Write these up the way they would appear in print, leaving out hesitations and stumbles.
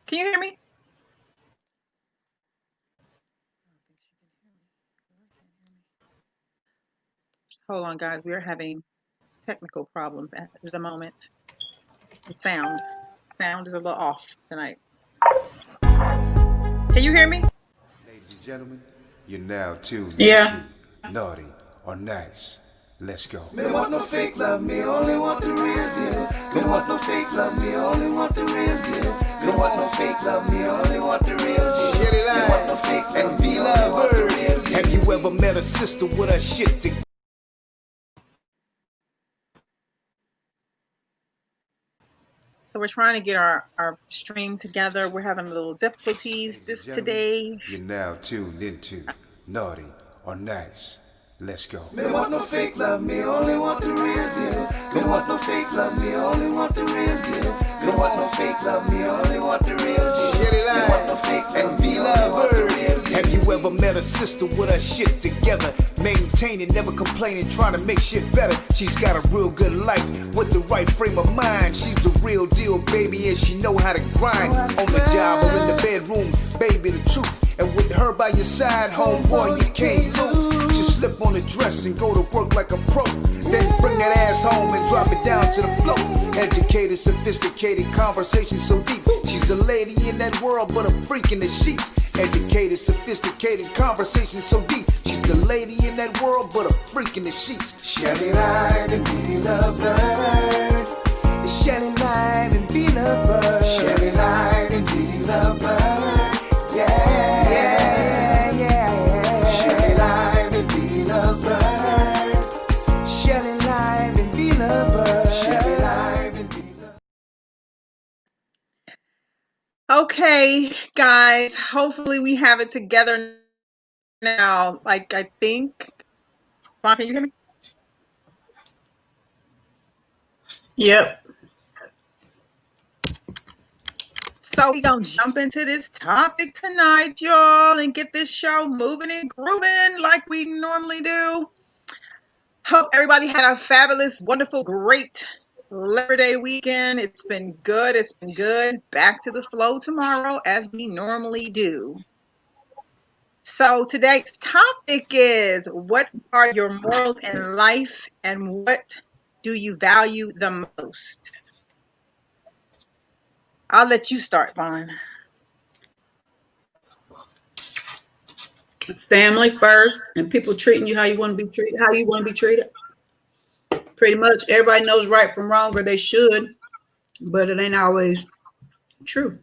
Can you hear me? Hold on, guys. We are having technical problems at the moment. The sound is a little off tonight. Can you hear me? Ladies and gentlemen, you're now tuned Yeah. into Naughty or Nice. Let's go. Me don't want no fake love, me only want the real deal. Me don't want no fake love, me only want the real deal. Me don't want no fake love, me only want the real deal. Shelly Me don't want no fake love, and me V only Love want the Bird. real deal. Have you ever met a sister with her shit together? So we're trying to get our stream together. We're having a little difficulties Ladies and this gentlemen, today. you're now tuned into Naughty or Nice. Let's go. Me don't want no fake love, me only want the real deal. Me don't want no fake love, me only want the real deal. Me don't want no fake love, me only want the real deal. Shelly Me don't want no fake love, and me V only Love want the Bird. real deal. Have you ever met a sister with her shit together? Maintaining, never complaining, trying to make shit better. She's got a real good life with the right frame of mind. She's the real deal, baby, and she know how to grind. On the job or in the bedroom, baby, the truth. And with her by your side, homeboy, you can't lose. Just slip on the dress and go to work like a pro. Then bring that ass home and drop it down to the floor. Educated, sophisticated, conversation so deep. She's a lady in that world, but a freak in the sheets. Educated, sophisticated, conversation so deep. She's the lady in that world, but a freak in the sheets. Shelly Light and V Love Bird. Shelly Light and V Love Bird. Shelly Light and V Love Bird. Yeah, yeah. Shelly Light and V Love Bird. Shelly Light and V Love Bird. Shelly Light and V Love. Okay, guys. Hopefully we have it together now. Like I think. Vaughn, can you hear me? Yep. So we gonna jump into this topic tonight, y'all, and get this show moving and grooving like we normally do. Hope everybody had a fabulous, wonderful, great Labor Day weekend. It's been good. It's been good. Back to the flow tomorrow as we normally do. So today's topic is, what are your morals in life and what do you value the most? I'll let you start, Vaughn. Family first, and people treating you how you want to be treated. How you want to be treated. Pretty much, everybody knows right from wrong, or they should, but it ain't always true.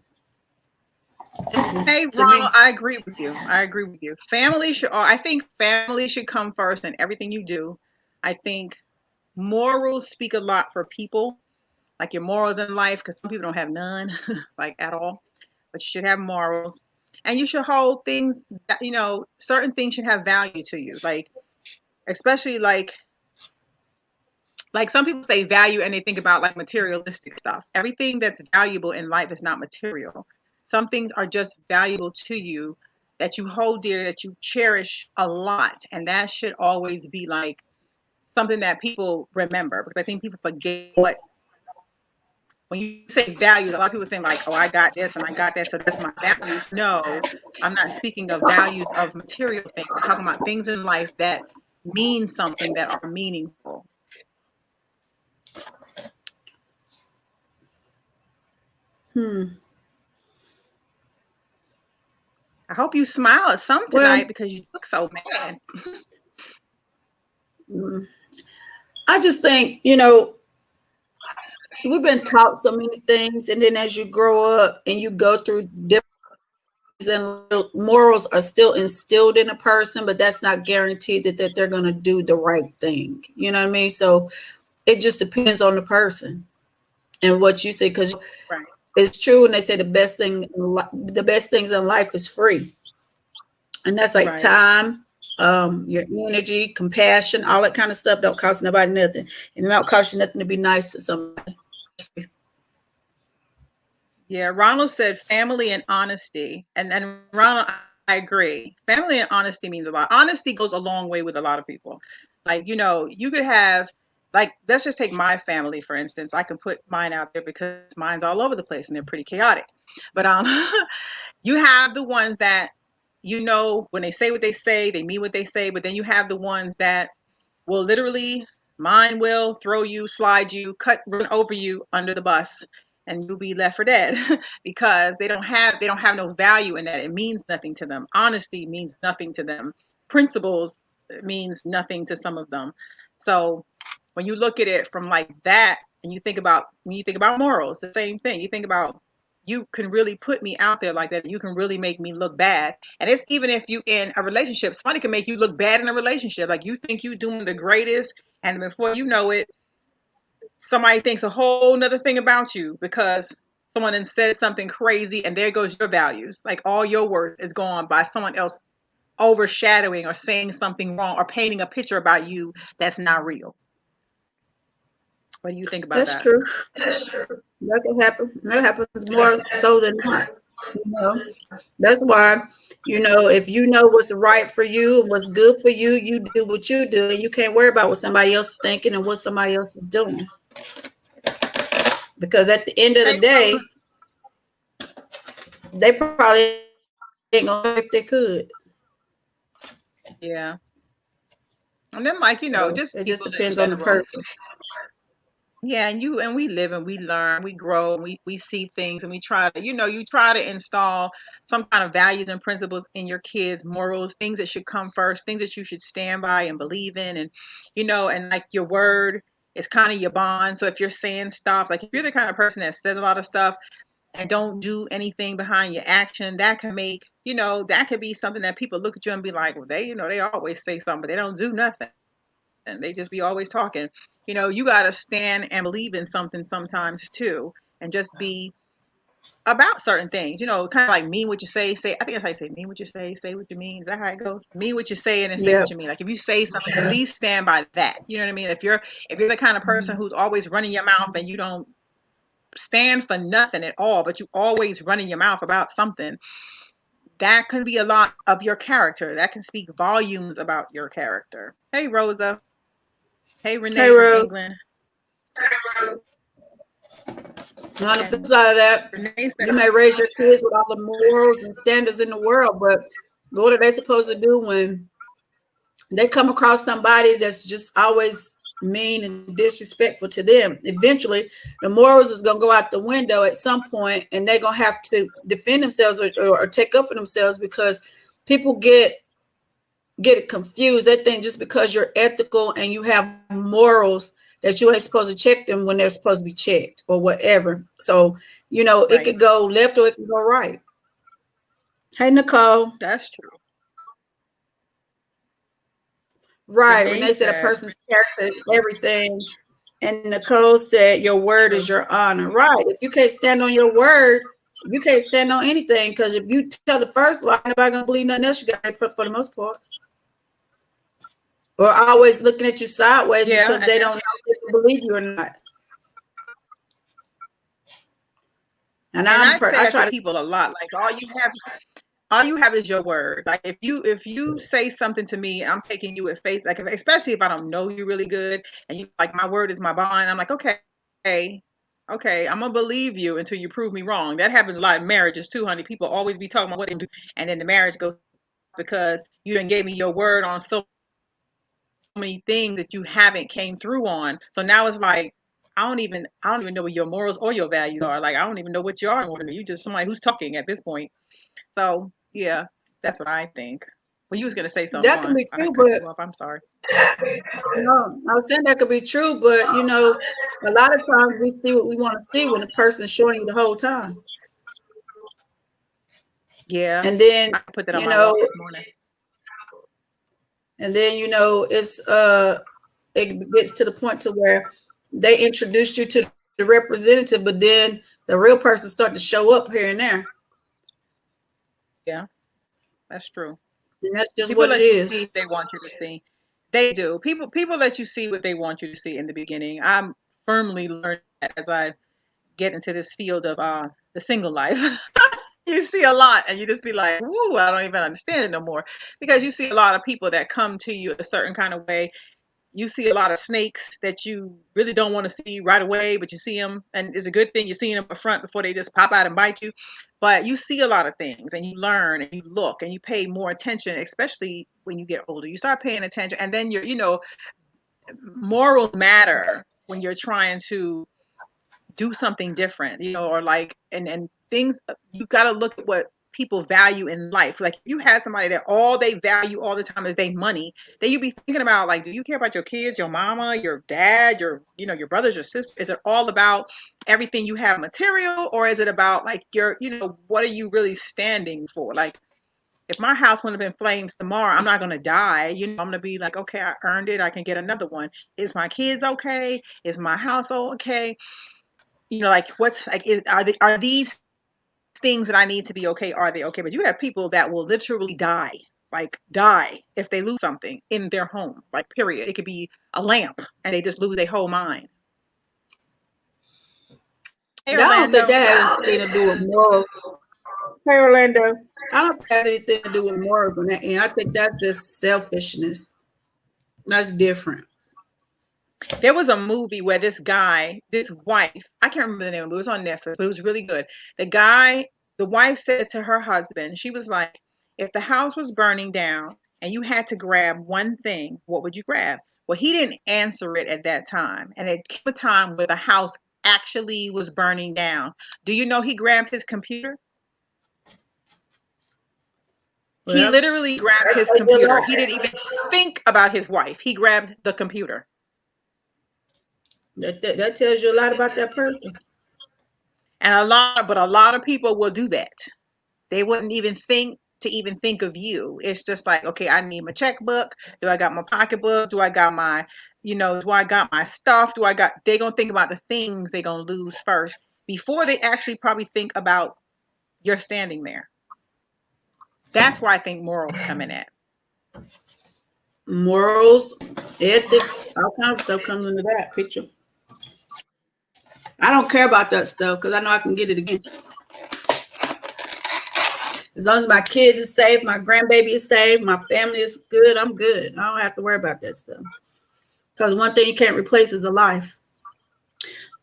Hey, To me, Ronald, I agree with you. I agree with you. Family should, I think family should come first in everything you do. I think morals speak a lot for people, like your morals in life, because some people don't have none, like at all. But you should have morals, and you should hold things that, certain things should have value to you, like especially like some people say value and they think about like materialistic stuff. Everything that's valuable in life is not material. Some things are just valuable to you, that you hold dear, that you cherish a lot, and that should always be like something that people remember, because I think people forget what, when you say values, a lot of people think like, oh, I got this and I got that, so that's my values. No, I'm not speaking of values of material things. I'm talking about things in life that mean something, that are meaningful. I hope you smile at some well, tonight because you look so mad. I just think we've been taught so many things, and then as you grow up and you go through different, and morals are still instilled in a person, but that's not guaranteed that they're going to do the right thing. You know what I mean? So it just depends on the person and what you say, because Right, it's true when they say the best things in life is free, and that's like right. time, your energy, compassion, all that kind of stuff don't cost nobody nothing, and it don't cost you nothing to be nice to somebody. Yeah, Ronald said family and honesty. And then Ronald, I agree. Family and honesty means a lot. Honesty goes a long way with a lot of people. Like, you could have like let's just take my family for instance. I can put mine out there because mine's all over the place and they're pretty chaotic. But you have the ones that when they say what they say, they mean what they say. But then you have the ones that will literally, mine will throw you, slide you, run over you under the bus, and you'll be left for dead because they don't have no value in that. It means nothing to them. Honesty means nothing to them. Principles means nothing to some of them. So when you look at it from like that, and when you think about morals, the same thing. You think about, you can really put me out there like that. You can really make me look bad. And it's even if you in a relationship, somebody can make you look bad in a relationship. Like you think you doing the greatest, and before you know it, somebody thinks a whole nother thing about you because someone then said something crazy, and there goes your values. Like all your worth is gone by someone else overshadowing or saying something wrong or painting a picture about you that's not real. What do you think about That's that? true. That can happen. That happens more so than not. You know, that's why, if you know what's right for you and what's good for you, you do what you do, and you can't worry about what somebody else is thinking and what somebody else is doing. Because at the end of the day, they probably ain't gonna if they could. Yeah. And then like, So just it just people in depends on the general. person. Yeah, and we live and we learn, we grow, and we see things, and we try to, you try to install some kind of values and principles in your kids, morals, things that should come first, things that you should stand by and believe in. And, and like your word is kind of your bond. So if you're saying stuff, like if you're the kind of person that says a lot of stuff and don't do anything behind your action, that can make, that could be something that people look at you and be like, well, they always say something, but they don't do nothing. And they just be always talking. You got to stand and believe in something sometimes too, and just be about certain things. Kind of like mean what you say. I think that's how you say mean what you say what you mean. Is that how it goes? Mean what you say and then say Yeah. what you mean. Like if you say something, at least stand by that. You know what I mean? If you're the kind of person who's always running your mouth and you don't stand for nothing at all, but you always running your mouth about something, that can be a lot of your character. That can speak volumes about your character. Hey, Rosa. Hey, Renee Hey, from Rose. England. On the flip side of that, Renee said, you may raise your kids with all the morals and standards in the world, but what are they supposed to do when they come across somebody that's just always mean and disrespectful to them? Eventually, the morals is going to go out the window at some point, and they're going to have to defend themselves or take up for themselves, because people get it confused. They think just because you're ethical and you have morals that you ain't supposed to check them when they're supposed to be checked or whatever. So, right. It could go left or it could go right. Hey, Nicole. That's true. Right. Renee said a person's character is everything. And Nicole said your word is your honor. Right. If you can't stand on your word, you can't stand on anything, because if you tell the first lie, nobody gonna believe nothing else you got for the most part. Or always looking at you sideways because they don't know if they believe you or not. And I try to people a lot. Like all you have is your word. Like if you say something to me and I'm taking you at face, like especially if I don't know you really good, and you like, my word is my bond, I'm like, okay, I'm gonna believe you until you prove me wrong. That happens a lot in marriages too, honey. People always be talking about what they do, and then the marriage goes because you didn't gave me your word on so many things that you haven't came through on. So now it's like, I don't even know what your morals or your values are. Like I don't even know what you are. You just somebody who's talking at this point. So yeah, that's what I think. Well, you was gonna say something. That can be true, but I'm sorry. No, I was saying that could be true, but a lot of times we see what we want to see when the person's showing you the whole time. Yeah. And then I put that on my wall this morning. And then it's it gets to the point to where they introduced you to the representative, but then the real person start to show up here and there. Yeah, that's true. And that's just people what let it you is. see if they want you to see. They do. People let you see what they want you to see in the beginning. I'm firmly learning that as I get into this field of the single life. You see a lot and you just be like, woo, I don't even understand it no more. Because you see a lot of people that come to you a certain kind of way, you see a lot of snakes that you really don't want to see right away, but you see them, and it's a good thing you're seeing them up front before they just pop out and bite you. But you see a lot of things, and you learn, and you look, and you pay more attention, especially when you get older. You start paying attention, and then morals matter when you're trying to do something different, or like, and things, you got to look at what people value in life. Like, if you had somebody that all they value all the time is their money, then you'd be thinking about, like, do you care about your kids, your mama, your dad, your brothers, your sister? Is it all about everything you have material, or is it about, like, what are you really standing for? Like, if my house went up in flames tomorrow, I'm not going to die. I'm going to be like, okay, I earned it. I can get another one. Is my kids okay? Is my household okay? Like, what's like, are these things that I need to be okay? Are they okay? But you have people that will literally die if they lose something in their home, like, period. It could be a lamp, and they just lose their whole mind. Hey, I don't think Orlando. that has anything to do with morals. Hey, Orlando. I don't think that has anything to do with morals on that end. I think that's just selfishness. That's different. There was a movie where this wife, I can't remember the name of it, it was on Netflix, but it was really good. The wife said to her husband, she was like, if the house was burning down and you had to grab one thing, what would you grab? Well, he didn't answer it at that time. And it came a time where the house actually was burning down. Do you know he grabbed his computer? He Well, literally grabbed his computer. He didn't even think about his wife. He grabbed the computer. That tells you a lot about that person. And a lot of people will do that. They wouldn't even think of you. It's just like, okay, I need my checkbook. Do I got my pocketbook? Do I got my, do I got my stuff? They're going to think about the things they're going to lose first before they actually probably think about you're standing there. That's where I think morals come in at. Morals, ethics, all kinds of stuff comes into that picture. I don't care about that stuff because I know I can get it again. As long as my kids are safe, my grandbaby is safe, my family is good, I'm good. I don't have to worry about that stuff. Because one thing you can't replace is a life.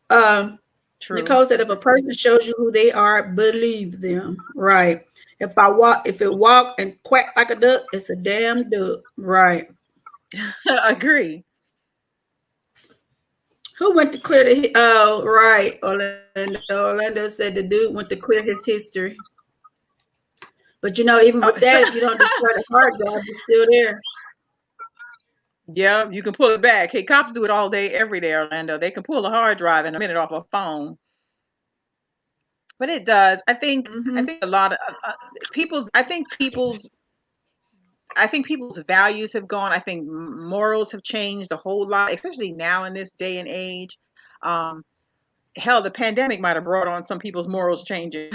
True. Nicole said, if a person shows you who they are, believe them. Right. If it walk and quack like a duck, it's a damn duck. Right. Agree. Who went to clear the? Oh, right. Orlando said the dude went to clear his history. But even with that, if you don't destroy the hard drive, it's still there. Yeah, you can pull it back. Hey, cops do it all day, every day, Orlando. They can pull a hard drive in a minute off a phone. But it does. I think a lot of people's values have gone. I think morals have changed a whole lot, especially now in this day and age. Hell, the pandemic might have brought on some people's morals changing,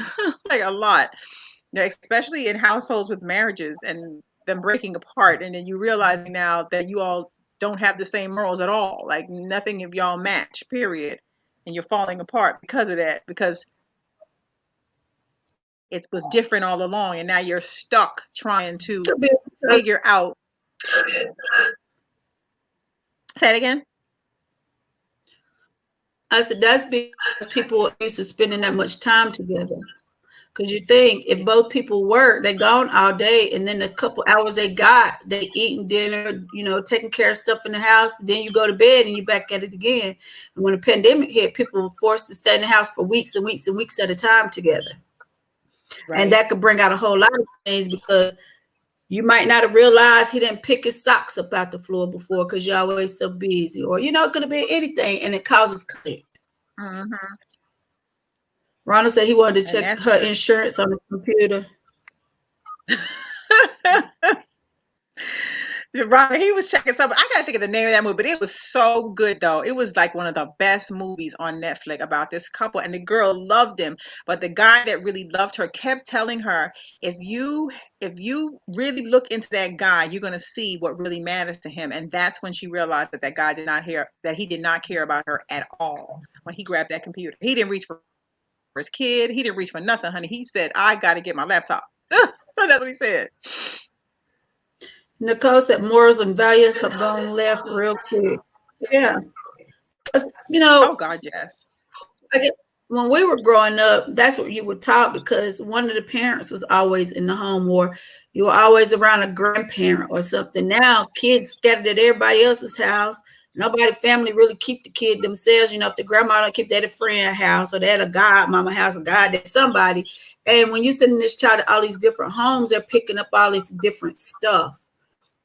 like a lot, especially in households with marriages and them breaking apart. And then you realizing now that you all don't have the same morals at all. Like, nothing of y'all match, period. And you're falling apart because of that, because it was different all along, and now you're stuck trying to figure out. Say it again. I said that's because people are used to spending that much time together. Because you think if both people work, they're gone all day, and then the couple hours they eating dinner, taking care of stuff in the house. Then you go to bed and you're back at it again. And when the pandemic hit, people were forced to stay in the house for weeks and weeks and weeks at a time together. Right. And that could bring out a whole lot of things, because you might not have realized he didn't pick his socks up out the floor before because you're always so busy, or it could have been anything, and it causes conflict. Mm-hmm. Ronald said he wanted to check her insurance on the computer. Ronald, he was checking something. I gotta think of the name of that movie, but it was so good though. It was like one of the best movies on Netflix about this couple, and the girl loved him, but the guy that really loved her kept telling her, if you really look into that guy, you're gonna see what really matters to him. And that's when she realized that guy he did not care about her at all. When he grabbed that computer, he didn't reach for his kid. He didn't reach for nothing, honey. He said, I got to get my laptop. That's what he said. Nicole said morals and values have gone left real quick. Yeah. 'Cause, Oh God, yes. I get, when we were growing up, that's what you were taught because one of the parents was always in the home, or you were always around a grandparent or something. Now kids scattered at everybody else's house. Nobody family really keep the kid themselves. If the grandma don't keep that at a friend house or that a godmama house, a god somebody. And when you sending this child to all these different homes, they're picking up all this different stuff.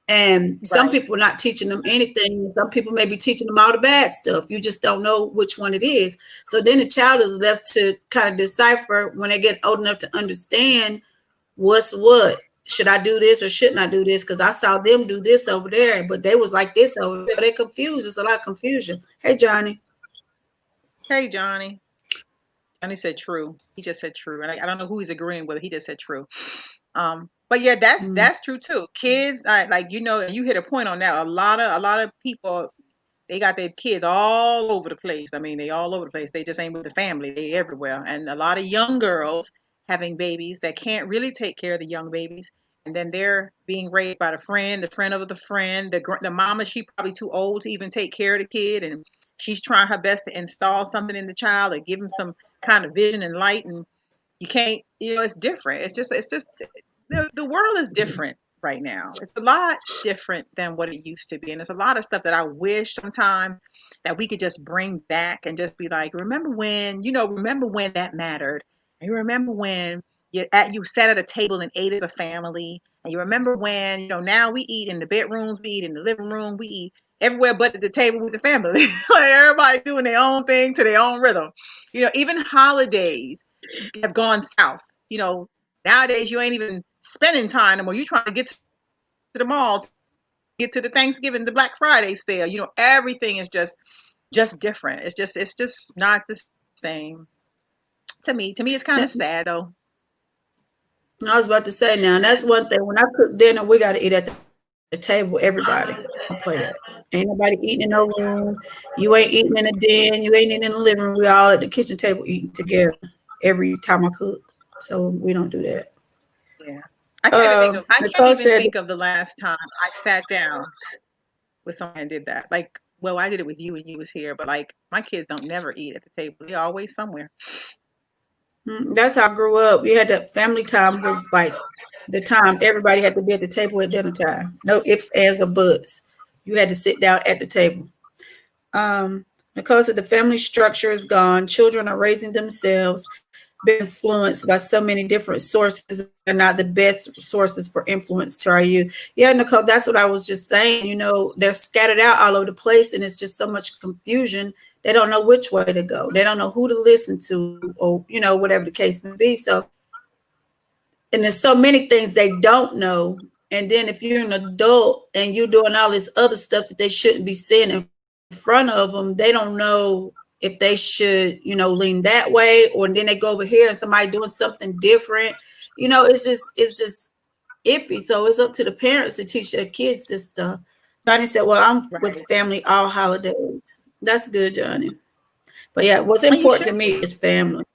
And some Right. people are not teaching them anything. Some people may be teaching them all the bad stuff. You just don't know which one it is. So then the child is left to kind of decipher when they get old enough to understand what's what. Should I do this or shouldn't I do this? Because I saw them do this over there, but they was like this over there. They're confused. It's a lot of confusion. Hey, Johnny. Hey, Johnny. Johnny said true. He just said true, and I don't know who he's agreeing with. He just said true. But yeah, that's true too. Kids, you hit a point on that. A lot of people, they got their kids all over the place. I mean, they all over the place. They just ain't with the family. They everywhere. And a lot of young girls having babies that can't really take care of the young babies. And then they're being raised by the friend of the friend, the mama. She probably too old to even take care of the kid, and she's trying her best to install something in the child or give him some kind of vision and light. And you can't, it's different. It's just the world is different right now. It's a lot different than what it used to be. And there's a lot of stuff that I wish sometimes that we could just bring back and just be like, remember when that mattered. And you remember when you sat at a table and ate as a family. And you remember when, now we eat in the bedrooms, we eat in the living room, we eat everywhere but at the table with the family. Like everybody doing their own thing to their own rhythm. Even holidays have gone south. Nowadays you ain't even spending time anymore. You trying to get to the mall, to get to the Thanksgiving, the Black Friday sale. Everything is just different. It's just not the same. To me, it's kind of sad though. I was about to say now, and that's one thing. When I cook dinner, we got to eat at the table, everybody. Don't play that. Ain't nobody eating in no room. You ain't eating in a den. You ain't eating in the living room. We all at the kitchen table eating together every time I cook. So we don't do that. Yeah. I can't Nicole even said, think of the last time I sat down with someone and did that. Like, well, I did it with you when you was here, but like my kids don't never eat at the table. They're always somewhere. That's how I grew up. We had that family time was like the time everybody had to be at the table at dinner time. No ifs, ands, or buts. You had to sit down at the table. Nicole said the family structure is gone. Children are raising themselves, been influenced by so many different sources. They're not the best sources for influence to our youth. Yeah, Nicole, that's what I was just saying. They're scattered out all over the place, and it's just so much confusion. They don't know which way to go. They don't know who to listen to, or whatever the case may be. So, and there's so many things they don't know. And then if you're an adult and you're doing all this other stuff that they shouldn't be saying in front of them, they don't know if they should, lean that way, or then they go over here and somebody doing something different. It's just iffy. So it's up to the parents to teach their kids this stuff. Johnny said, well, I'm with Right. family all holidays. That's good, Johnny. But yeah, what's And you important to should me be. is family.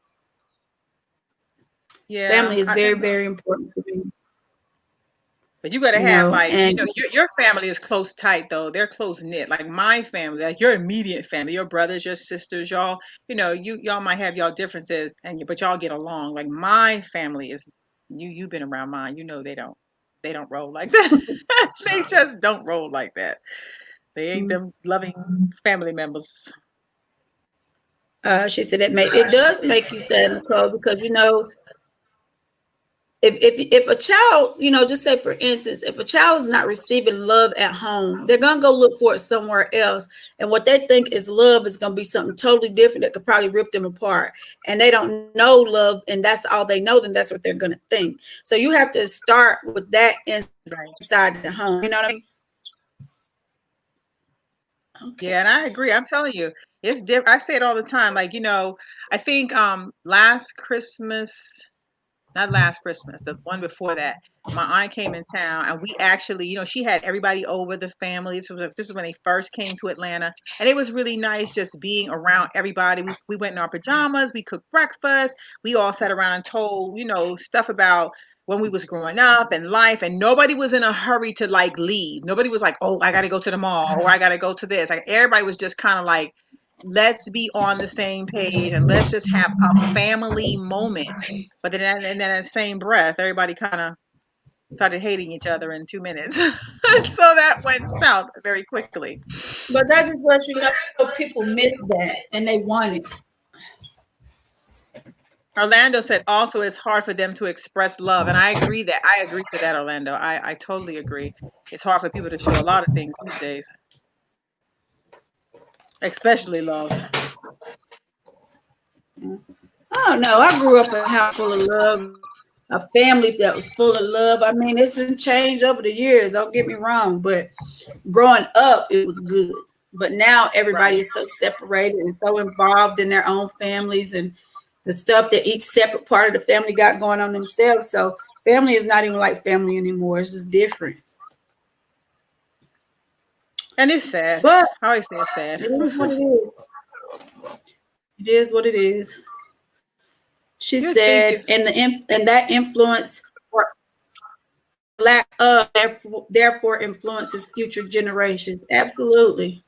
Yeah. Family is very, very important to me. But you gotta have And your family is close tight though. They're close knit. Like my family, like your immediate family, your brothers, your sisters, y'all. Y'all might have y'all differences, but y'all get along. Like my family is, you've been around mine. They don't roll like that. They just don't roll like that. They ain't them loving family members. she said it does make you sad, Nicole, because if a child, just say for instance, if a child is not receiving love at home, they're gonna go look for it somewhere else. And what they think is love is gonna be something totally different that could probably rip them apart. And they don't know love, and that's all they know, then that's what they're gonna think. So you have to start with that Right. inside the home. You know what I mean? Okay. Yeah, and I agree. I'm telling you, it's different. I say it all the time. Like, I think last Christmas, not last Christmas, the one before that, my aunt came in town and we actually, she had everybody over, the family. This was when they first came to Atlanta. And it was really nice just being around everybody. We went in our pajamas, we cooked breakfast, we all sat around and told, stuff about when we was growing up and life, and nobody was in a hurry to like leave. Nobody was like, oh, I got to go to the mall or I got to go to this. Like everybody was just kind of like, let's be on the same page and let's just have a family moment. But then, and then in that same breath, everybody kind of started hating each other in 2 minutes. So that went south very quickly. But that just lets you know people miss that and they want it. Orlando said also it's hard for them to express love. And I agree with that, Orlando. I totally agree. It's hard for people to show a lot of things these days, especially love. I don't know. I grew up in a house full of love, a family that was full of love. I mean, it's changed over the years. Don't get me wrong, but growing up, it was good. But now everybody is so separated and so involved in their own families and the stuff that each separate part of the family got going on themselves. So family is not even like family anymore. It's just different. And it's sad. But I always say it's sad. it is what it is. It is what it is. She Good, said, thank and that influence or lack of therefore influences future generations. Absolutely.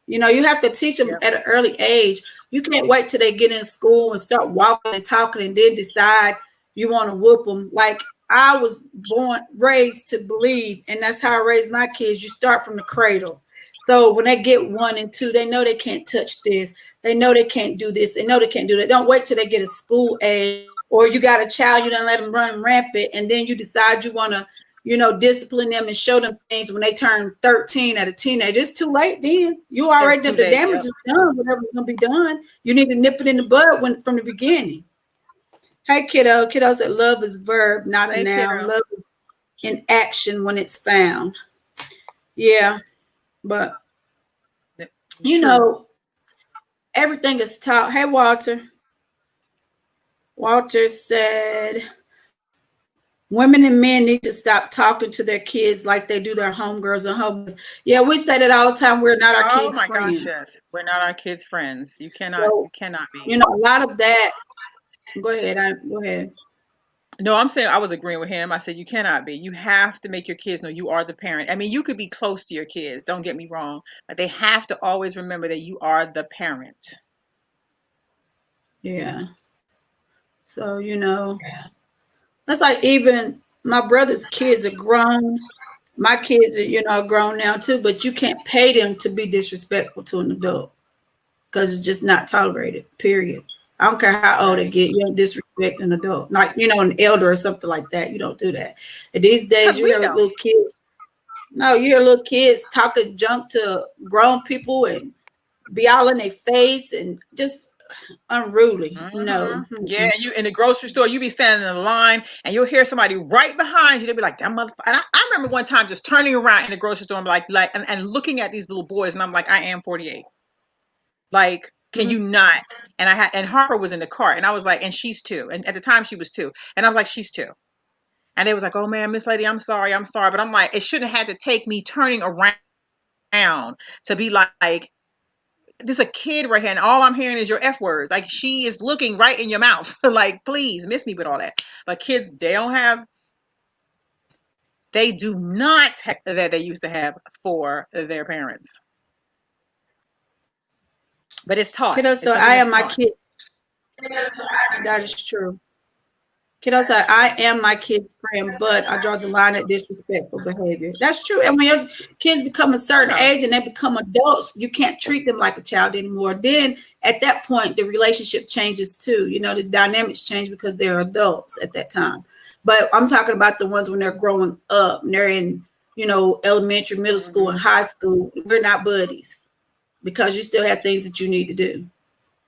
You know, you have to teach them at an early age. You can't wait till they get in school and start walking and talking and then decide you want to whoop them. Like I was raised to believe, and that's how I raised my kids. You start from the cradle. So when they get 1 and 2, they know they can't touch this. They know they can't do this. They know they can't do that. Don't wait till they get a school age, or you got a child, you don't let them run rampant, and then you decide you want to, you know, discipline them and show them things when they turn 13 at a teenager. It's too late then. You already did the damage is done, whatever's gonna be done. You need to nip it in the bud from the beginning. Hey kiddo. Kiddo said love is verb, not a noun. Kiddo. Love is in action when it's found. Yeah, but you know, everything is taught. Hey Walter. Walter said women and men need to stop talking to their kids like they do their homegirls and homeboys. Yeah, we say that all the time. We're not our kids' friends. Gosh, yes. We're not our kids' friends. You cannot be. You know, a lot of that. Go ahead. Go ahead. No, I'm saying I was agreeing with him. I said you cannot be. You have to make your kids know you are the parent. I mean, you could be close to your kids. Don't get me wrong, but they have to always remember that you are the parent. Yeah. So, you know, that's like even my brother's kids are grown. My kids are, you know, grown now too, but you can't pay them to be disrespectful to an adult because it's just not tolerated, period. I don't care how old they get, you don't disrespect an adult. Like, you know, an elder or something like that. You don't do that. And these days you hear little kids. No, you hear little kids talking junk to grown people and be all in their face and just unruly. No. Yeah, you in the grocery store, you be standing in the line and you'll hear somebody right behind you. They'll be like, that motherfucker. And I remember one time just turning around in the grocery store and and looking at these little boys, and I'm like, I am 48. Like, can you not? And Harper was in the car, and I was like, and she's 2. And at the time she was 2. And I was like, she's 2. And they was like, oh man, Miss Lady, I'm sorry. But I'm like, it shouldn't have had to take me turning around to be like, there's a kid right here, and all I'm hearing is your F words. Like, she is looking right in your mouth. Like, please miss me with all that. But kids, they do not have that they used to have for their parents. But it's taught. Kiddo, so I am my kid. That is true. Kiddo, so I am my kid's friend, but I draw the line at disrespectful behavior. That's true. And when your kids become a certain age and they become adults, you can't treat them like a child anymore. Then at that point, the relationship changes too. You know, the dynamics change because they're adults at that time. But I'm talking about the ones when they're growing up and they're in, you know, elementary, middle school, and high school. We're not buddies because you still have things that you need to do.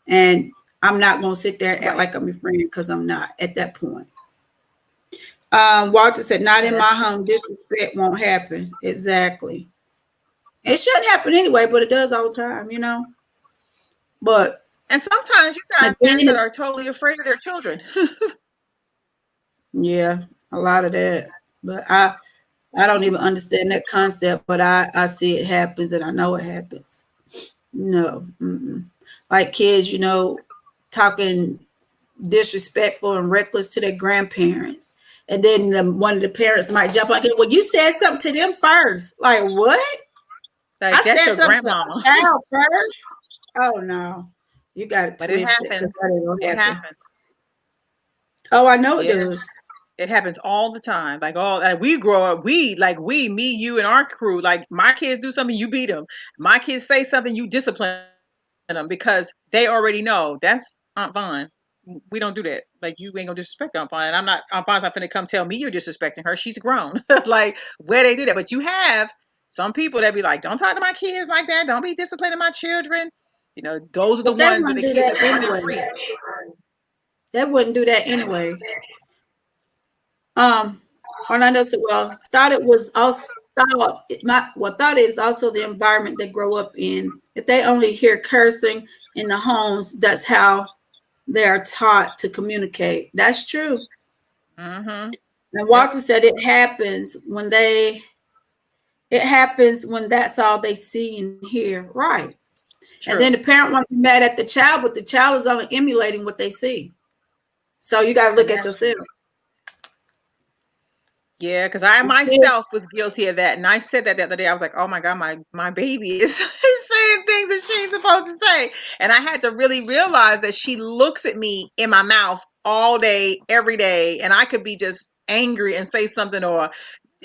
And I'm not going to sit there and act like I'm your friend because I'm not at that point. Walter said, not in my home, disrespect won't happen. Exactly. It shouldn't happen anyway, but it does all the time, you know. And sometimes you got parents that are totally afraid of their children. Yeah, a lot of that. But I don't even understand that concept, but I see it happens and I know it happens. No. Like kids, you know, talking disrespectful and reckless to their grandparents. And then one of the parents might jump on, well, you said something to them first. Like, what? Like, I that's said your something to grandmama. a child first? Oh, no. You got it But it twisted because happens. that ain't going to It happen. happens. Oh, I know it Yeah, does. it happens all the time. Like we grow up, me, you, and our crew. Like my kids do something, you beat them. My kids say something, you discipline them because they already know that's Aunt Vaughn. We don't do that. Like you ain't gonna disrespect Aunt Vaughn, and Aunt Vaughn's not gonna come tell me you're disrespecting her. She's grown. Like where they do that, but you have some people that be like, don't talk to my kids like that. Don't be disciplining my children. You know, those are the But they ones where wouldn't the do kids that are running anyway. free. They wouldn't do that anyway. Orlando said, well, thought it was also thought it is also the environment they grow up in. If they only hear cursing in the homes, that's how they are taught to communicate. That's true. Mm-hmm. And Yep. Walter said it happens when that's all they see and hear. Right. True. And then the parent won't be mad at the child, but the child is only emulating what they see. So you got to look And at that's yourself. Yeah, because I myself was guilty of that. And I said that the other day. I was like, oh my God, my baby is saying things that she ain't supposed to say. And I had to really realize that she looks at me in my mouth all day, every day. And I could be just angry and say something, or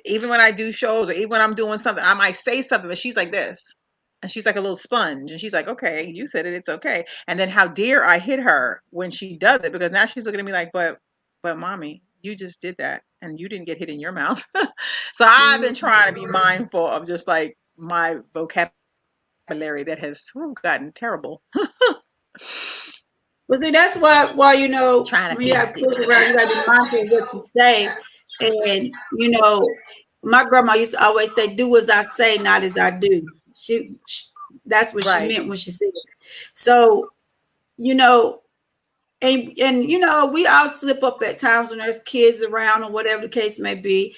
even when I do shows, or even when I'm doing something, I might say something, but she's like this. And she's like a little sponge. And she's like, okay, you said it, it's okay. And then how dare I hit her when she does it? Because now she's looking at me like, but mommy, you just did that and you didn't get hit in your mouth. So I've been trying to be mindful of just like my vocabulary that has gotten terrible. Well, see, that's why you know Trying to when you have fix kids it. around, you got to be mindful of what you say. And you know, my grandma used to always say, "Do as I say, not as I do." She that's what she Right. meant when she said it. So you know, and you know, we all slip up at times when there's kids around or whatever the case may be.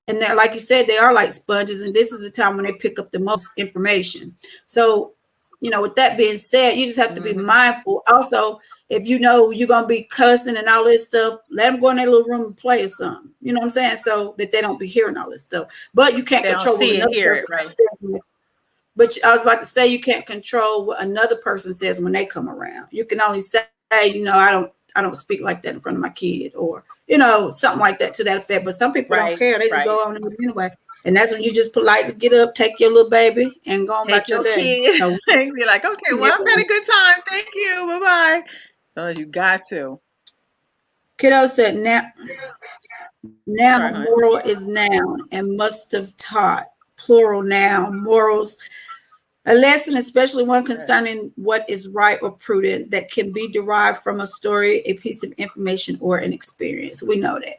And they're like you said, they are like sponges, and this is the time when they pick up the most information. So, you know, with that being said, you just have to be mindful. Also, if you know you're gonna be cussing and all this stuff, let them go in their little room and play or something. You know what I'm saying? So that they don't be hearing all this stuff. But you can't They don't control what see it, another hear it, person right? says. But I was about to say you can't control what another person says when they come around. You can only say, you know, I don't speak like that in front of my kid, or you know, something like that to that effect. But some people don't Right, care; they just right. go on anyway. And that's when you just politely get up, take your little baby, and go on Take about your your day. kid So, and be like, okay, well, I've had a good time. Thank you. Bye bye. Unless you got to. kiddo said, now Sorry, honey. moral is noun and must have taught plural noun morals. A lesson, especially one concerning what is right or prudent, that can be derived from a story, a piece of information, or an experience. We know that.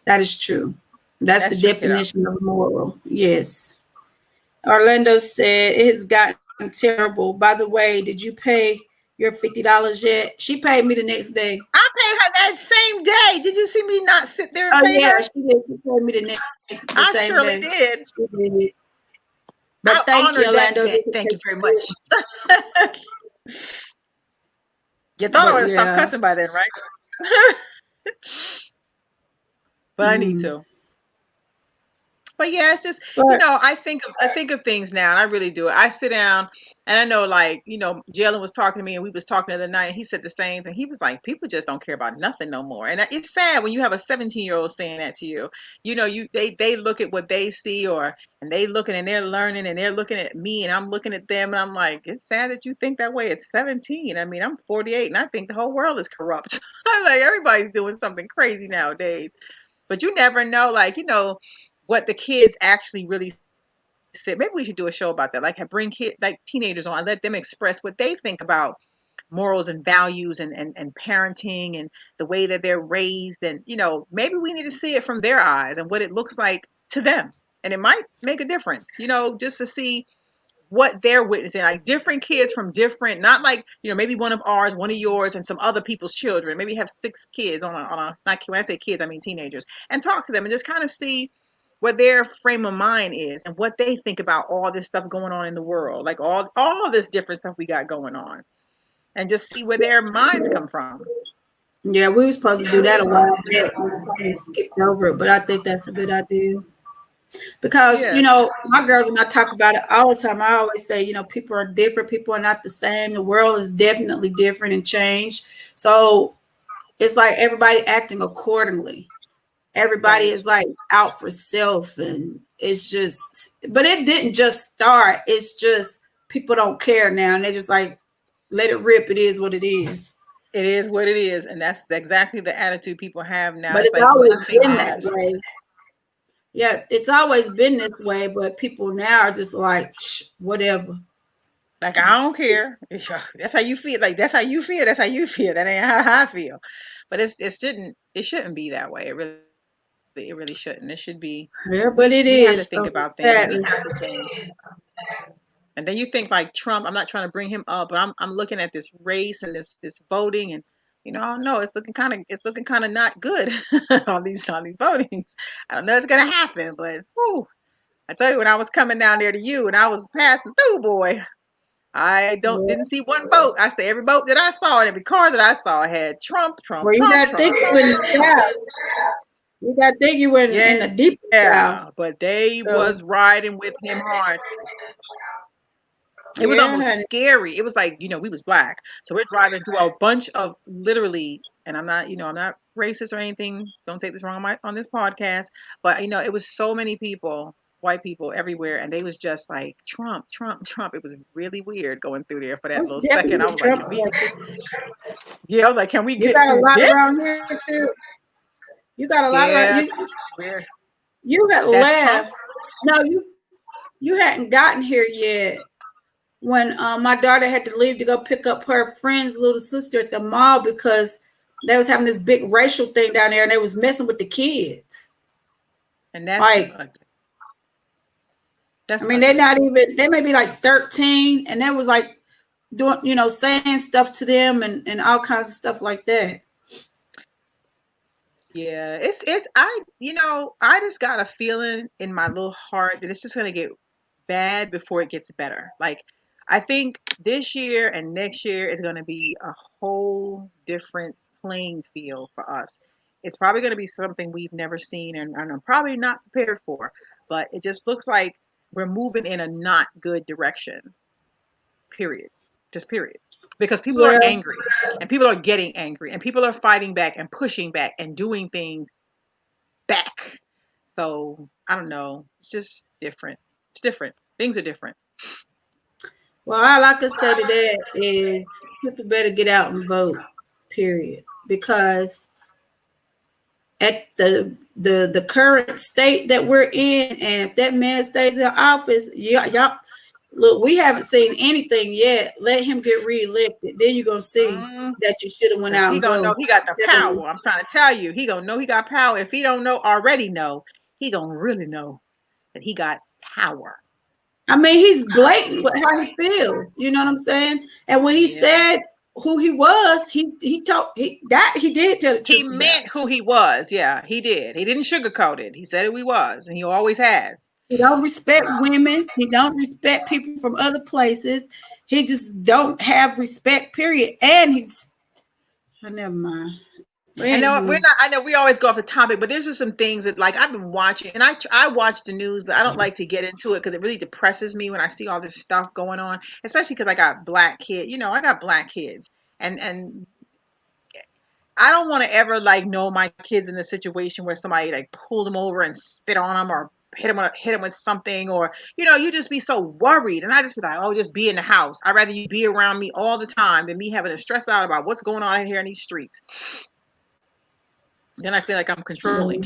That is true. That's the That's true, kiddo. definition of moral. Yes. Orlando said it has gotten terrible. By the way, did you pay your $50 yet? She paid me the next day. I paid her that same day. Did you see me not sit there and Oh pay yeah, her? she did. She paid me the I same surely day. did. She did. I But thank you, honored that Orlando. debt. Thank you very much. You thought I But would have stopped yeah. cussing by then, right? But I need to. But yeah, it's just, But I think of things now, and I really do. I sit down and I know, like, Jalen was talking to me, and we was talking the other night, and he said the same thing. He was like, people just don't care about nothing no more. And it's sad when you have a 17-year-old saying that to you. They look at what they see, and they looking and they're learning and they're looking at me and I'm looking at them, and I'm like, it's sad that you think that way at 17. I mean, I'm 48 and I think the whole world is corrupt. I'm like, everybody's doing something crazy nowadays. But you never know, like, what the kids actually really said. Maybe we should do a show about that. Like, bring teenagers on, let them express what they think about morals and values and parenting and the way that they're raised. And, maybe we need to see it from their eyes and what it looks like to them. And it might make a difference, just to see what they're witnessing, like different kids from different, not like, maybe one of ours, one of yours, and some other people's children. Maybe have 6 kids on a, not, when I say kids, I mean teenagers, and talk to them and just kind of see what their frame of mind is and what they think about all this stuff going on in the world, like all this different stuff we got going on, and just see where their minds come from. Yeah, we were supposed to do that a while back. We probably skipped over it, but I think that's a good idea. Because, Yes, my girls and I talk about it all the time. I always say, people are different. People are not the same. The world is definitely different and changed. So it's like everybody acting accordingly. Everybody right. is like out for self, and it's just, but it didn't just start. It's just people don't care now, and they just like let it rip. It is what it is. It is what it is, and that's exactly the attitude people have now. But It's it's like always nothing been that matters. way. Yes, it's always been this way, but people now are just like, whatever. Like I don't care. That's how you feel. Like that's how you feel. That's how you feel. That ain't how I feel. But it shouldn't be that way. It really shouldn't. It should be. Yeah, but We it we have to is. think So about things, and sadly. it has to change. And then you think like Trump. I'm not trying to bring him up, but I'm looking at this race and this voting, and I don't know. It's looking kind of not good on these votings. I don't know it's gonna happen, but whew, I tell you, when I was coming down there to you, and I was passing through, boy. I don't Yeah. didn't see one vote. I say every vote that I saw and every car that I saw had Trump, Trump, Well, you Trump, got to Trump, think you Trump. in the South. You got to think you in the deep South. Yeah, but they So, was riding with him hard. It was yeah, almost honey. scary. It was like, we was black. So we're driving through a bunch of literally, and I'm not racist or anything. Don't take this wrong on this podcast, but it was so many people, white people everywhere, and they was just like Trump, Trump, Trump. It was really weird going through there for that It's little second. I definitely was like, Trump. yeah, I was like, can we You get got a through lot around this? here too. You got a lot around Yeah, you. we're You had that's Trump. left. No, you hadn't gotten here yet. When my daughter had to leave to go pick up her friend's little sister at the mall because they was having this big racial thing down there and they was messing with the kids. And that's just Like, ugly. I That's mean, ugly. they may be like 13 and they was like doing, saying stuff to them and all kinds of stuff like that. Yeah, I just got a feeling in my little heart that it's just gonna get bad before it gets better. Like, I think this year and next year is gonna be a whole different playing field for us. It's probably gonna be something we've never seen, and I'm probably not prepared for. But it just looks like we're moving in a not good direction. Period. Just period. Because people are Well, angry, and people are getting angry, and people are fighting back and pushing back and doing things back. So I don't know. It's just different. It's different. Things are different. all I can say to that is people better get out and vote, period. Because at the current state that we're in, and if that man stays in office, y'all look, we haven't seen anything yet. Let him get reelected. Then you're gonna see Mm, that you should have went Cause out he and gonna know voted. he got the Telling you. power. I'm trying to tell you, he gonna know he got power. If he don't know already, know he gonna really know that he got power. I mean, he's blatant with how he feels. You know what I'm saying? And when he Yeah, said who he was, he did tell the he truth about. meant who he was. Yeah, he did. He didn't sugarcoat it. He said who he was, and he always has. He don't respect women. He don't respect people from other places. He just don't have respect. Period. And never mind. But I know we're anywho, not. I know we always go off the topic, but there's just some things that like I've been watching, and I watch the news, but I don't like to get into it because it really depresses me when I see all this stuff going on, especially because I got black kids. I got black kids, and I don't want to ever like know my kids in a situation where somebody like pulled them over and spit on them or hit them with something, or you just be so worried, and I just be like, oh, just be in the house. I'd rather you be around me all the time than me having to stress out about what's going on in here in these streets. Then I feel like I'm controlling.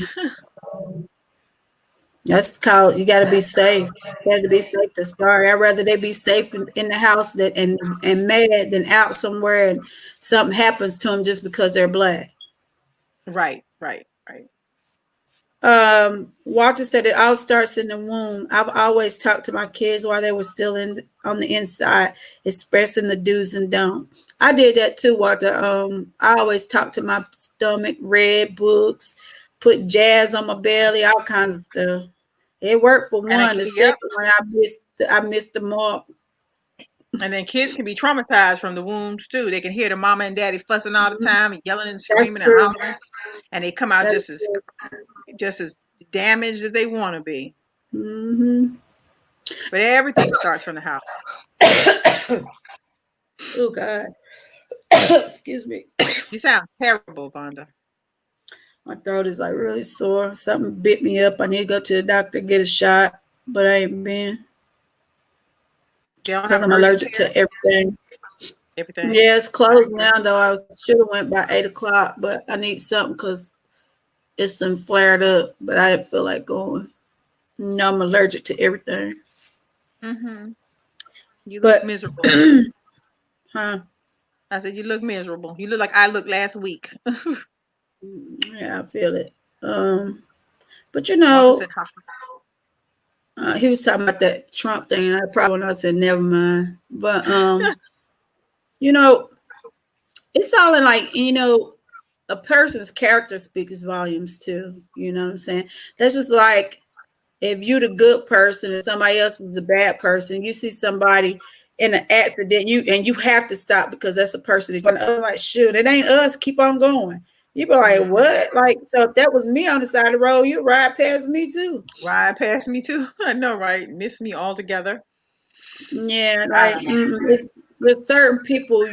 that's called, you got to be safe. You got to be safe to start. I'd rather they be safe in the house and mad than out somewhere and something happens to them just because they're black. Right, right, right. Walter said it all starts in the womb. I've always talked to my kids while they were still on the inside, expressing the do's and don'ts. I did that too, Walter. I always talk to my stomach, read books, put jazz on my belly, all kinds of stuff. It worked for And one. The yep, second one, I missed the mark. And then kids can be traumatized from the wounds too. They can hear the mama and daddy fussing all the time and yelling and That's screaming and true. hollering, and they come out That is just as damaged as they want to be. true. But everything starts from the house. Oh God. Excuse me. You sound terrible, Vonda. My throat is like really sore. Something bit me up. I need to go to the doctor, get a shot, but I ain't been They don't because have I'm urgent allergic care. to everything. Everything. Yeah, it's closed now though. I should have went by 8 o'clock, but I need something because it's some flared up. But I didn't feel like going. No, I'm allergic to everything. Mm-hmm. You look But miserable. huh? I said you look miserable. You look like I looked last week. Yeah, I feel it. But you Wanda know, said, "Ha." he was talking about that Trump thing, and I probably when I said never mind. But you know, it's all in like a person's character speaks volumes too. You know what I'm saying? That's just like if you're the good person and somebody else is the bad person, you see somebody in an accident, you have to stop because that's a person that's gonna like shoot, it ain't us, keep on going. You be like, Mhm. what? Like, so if that was me on the side of the road, you ride past me too. Ride past me too. I know, right? Miss me altogether. Yeah, I like don't know. it's there's certain people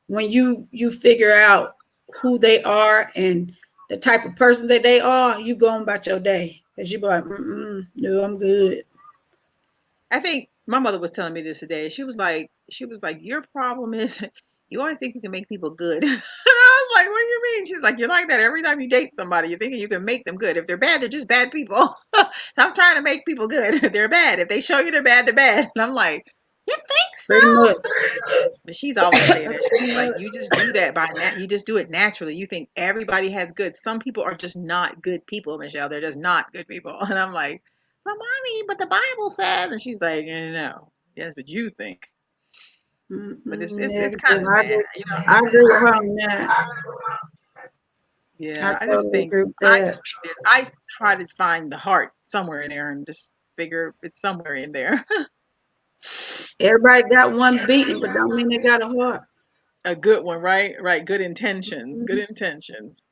when you figure out who they are and the type of person that they are, you go on about your day because you be like, no, I'm good. I think my mother was telling me this today. She was like, your problem is you always think you can make people good. And I was like, what do you mean? She's like, you're like that every time you date somebody. You're thinking you can make them good. If they're bad, they're just bad people. Stop trying to make people good. They're bad. If they show you they're bad, they're bad. And I'm like, you think Pretty much. so? But she's always saying that. Pretty She's like, much. you just do that you just do it naturally. You think everybody has good. Some people are just not good people, Michelle. They're just not good people. And I'm like, but mommy, but the Bible says, and she's like, no, yes, but you think. But Yeah, it's kind of sad, you know. I agree with her on that. I Yeah, I just totally think agree with I that. just think this. I try to find the heart somewhere in there and just figure it's somewhere in there. Everybody got one beating, but don't mean they got a heart. A good one, right? Right. Good intentions. Good intentions.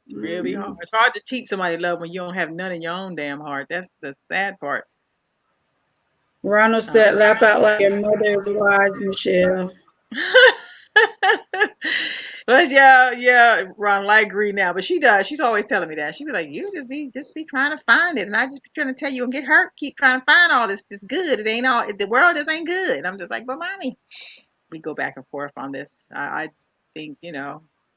It's really hard. Mm-hmm. It's hard to teach somebody love when you don't have none in your own damn heart. That's the sad part. Ronald said, Um, laugh out like your mother is wise, Michelle. but yeah, Ronald, I agree now. But she does. She's always telling me that. She be like, "You just be trying to find it," and I just be trying to tell you and get hurt. Keep trying to find all this good. It ain't all. The world just ain't good. And I'm just like, but mommy, we go back and forth on this. I think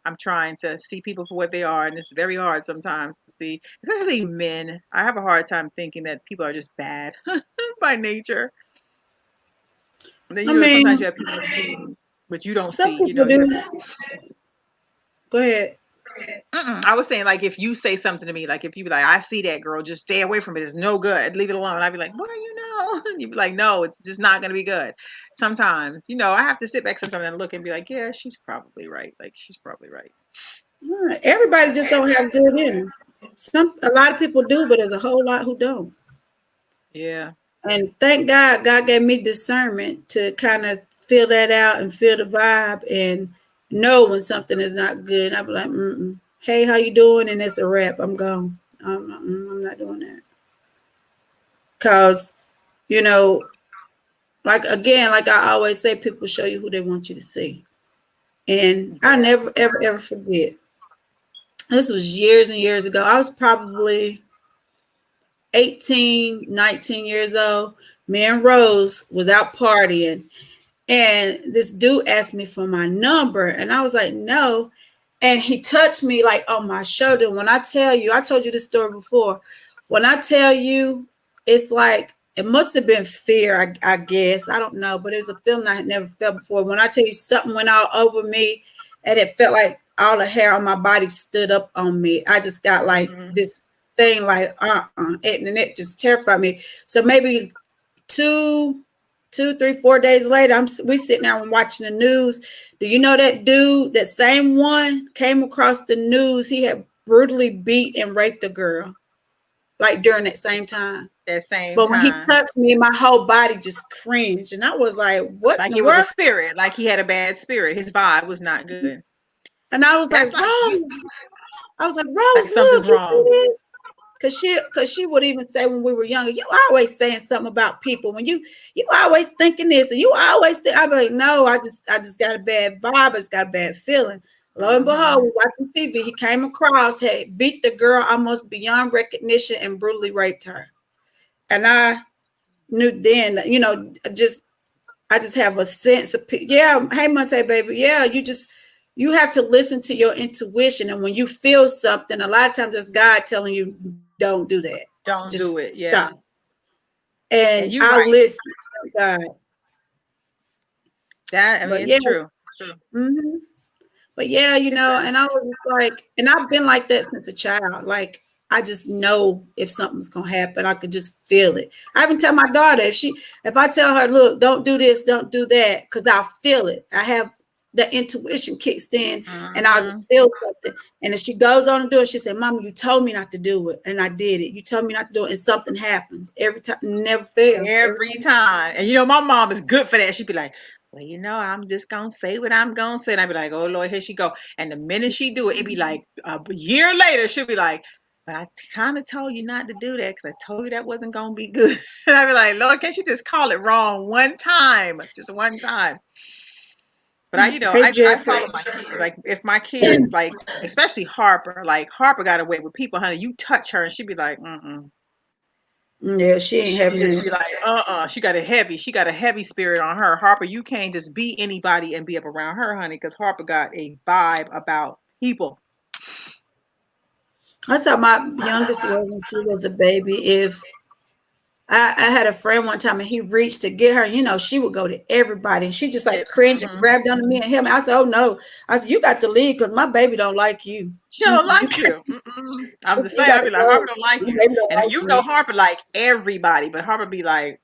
I'm trying to see people for what they are, and it's very hard sometimes to see, especially men. I have a hard time thinking that people are just bad by nature. And then I sometimes mean, you have people that see, but you don't some see. people You have. do. Go ahead. I was saying, like, if you say something to me, like, if you be like, I see that girl, just stay away from it. It's no good. Leave it alone. I'd be like, well, And you'd be like, no, it's just not going to be good. Sometimes, I have to sit back sometimes and look and be like, yeah, she's probably right. Like, she's probably right. Everybody just don't have good in them. A lot of people do, but there's a whole lot who don't. Yeah. And thank God, God gave me discernment to kind of feel that out and feel the vibe and know when something is not good. I'll be like, hey, how you doing? And it's a wrap. I'm gone. I'm not doing that. Cause, like I always say, people show you who they want you to see. And I Yeah. never, ever, ever forget. This was years and years ago. I was probably 18, 19 years old. Me and Rose was out partying. And this dude asked me for my number. And I was like, no. And he touched me like on my shoulder. When I tell you, I told you this story before. When I tell you, it's like, it must have been fear, I guess. I don't know. But it was a feeling I had never felt before. When I tell you something went all over me and it felt like all the hair on my body stood up on me. I just got like this thing like, and it just terrified me. So maybe 3, 4 days later, we sitting there and watching the news. Do you know that dude, that same one, came across the news? He had brutally beat and raped a girl, like during that same time. at the same But when he time. touched me, my whole body just cringed, and I was like, "What in Like the it was a world?" spirit, like he had a bad spirit. His vibe was not good. And I was like, That's like you, "Rose," I was like, like "Rose, something's look, you see wrong. this?" Cause she would even say when we were younger, "You always saying something about people. When you always thinking this, and you always think." I'd be like, "No, I just got a bad vibe. I just got a bad feeling." Lo and behold, we watching TV. He came across, had beat the girl almost beyond recognition, and brutally raped her. And I knew then, I just have a sense of, yeah, hey Monte baby, yeah, you have to listen to your intuition, and when you feel something, a lot of times it's God telling you don't do that, Don't do just it. Yeah. stop. And And you're I right. listen to God. That I mean, But it's yeah, true. It's true. mhm. But yeah, It's a and I was just like, and I've been like that since a child. Like, I just know if something's gonna happen, I could just feel it. I even tell my daughter, if I tell her, look, don't do this, don't do that, because I'll feel it. I have the intuition kicks in, and I'll just mhm. feel something. And if she goes on to do it, she said, Mama, you told me not to do it, and I did it. You told me not to do it, and something happens every time. Never fails. Every Every time. And you know, my mom is good for that. She'd be like, well, I'm just gonna say what I'm gonna say. And I'd be like, oh Lord, here she go. And the minute she do it, it'd be like a year later, she'll be like, but I kind of told you not to do that because I told you that wasn't gonna be good. And I'd be like, Lord, can't you just call it wrong one time? Just one time. But Hey I Jeffrey. follow my kids. Like if my kids, like especially Harper, like Harper got away with people, honey. You touch her and she'd be like, mm-mm. Yeah, she ain't She having just it. be like, she got a heavy spirit on her. Harper, you can't just be anybody and be up around her, honey, because Harper got a vibe about people. That's how my youngest was when she was a baby. If I had a friend one time and he reached to get her, she would go to everybody and she just like cringe and Mhm. grabbed onto me and him. I said, "Oh no." I said, "You got to leave because my baby don't like you. She don't You like can't, you. Mm-mm. I'm the you same. I gotta be like, Harper go. don't like My you. baby don't And like me." Harper like everybody, but Harper be like,